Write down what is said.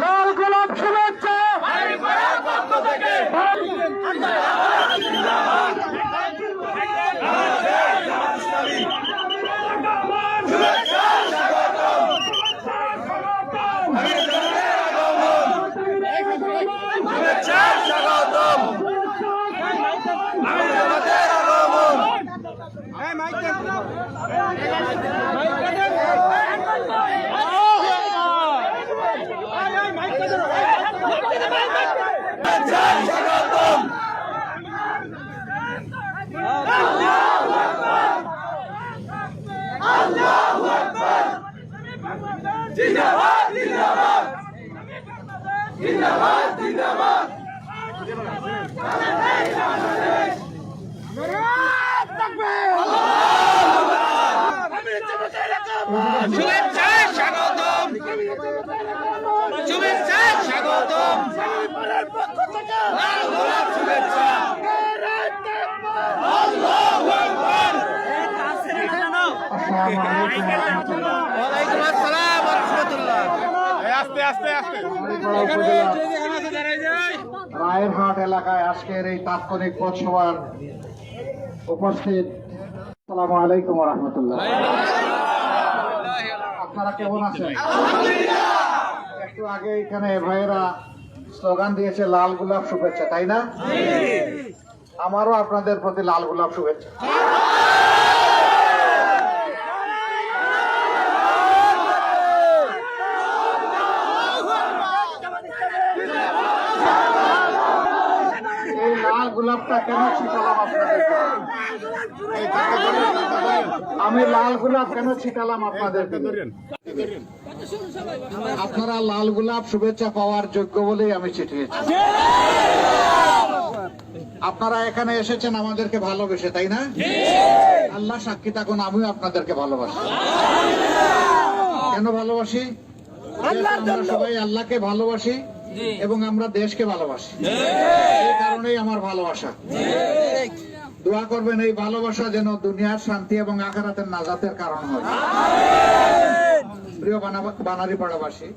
লাল গোলাপ শুভেচ্ছা। जिंदाबाद जिंदाबाद जिंदाबाद जिंदाबाद শুভেচ্ছা স্বাগতম শুভেচ্ছা স্বাগতম লাল গোলাপ শুভেচ্ছা আল্লাহু আকবার ওয়ালাইকুম আসসালাম ওয়া রাহমাতুল্লাহ আস্তে আস্তে আস্তে রায়েরহাট এলাকায় আজকের এই তাৎক্ষণিক পথসভার উপস্থিত আসসালামু আলাইকুম ওয়া রাহমাতুল্লাহ। আপনারা কেমন আছেন? একটু আগে এখানে ভাইয়েরা স্লোগান দিয়েছে লাল গোলাপ শুভেচ্ছা, তাই না? আমারও আপনাদের প্রতি লাল গোলাপ শুভেচ্ছা। এই লাল গোলাপটা কেন ছিটালাম আপনাদেরকে? আমি লাল গোলাপ কেন ছিটালাম আপনাদেরকে? আপনারা লাল গোলাপ শুভেচ্ছা পাওয়ার যোগ্য বলেই আমি ছিটিয়েছি। আপনারা এখানে এসেছেন আমাদেরকে ভালোবেসে, তাই না? আল্লাহ সাক্ষী থাকুন, আমিও আপনাদেরকে ভালোবাসি। কেন ভালোবাসি? আমরা সবাই আল্লাহকে ভালোবাসি এবং আমরা দেশকে ভালোবাসি। এই কারণেই আমার ভালোবাসা। দোয়া করবেন এই ভালোবাসা যেন দুনিয়ার শান্তি এবং আখিরাতের নাজাতের কারণ হয়। প্রিয় বানারীপাড়াবাসী,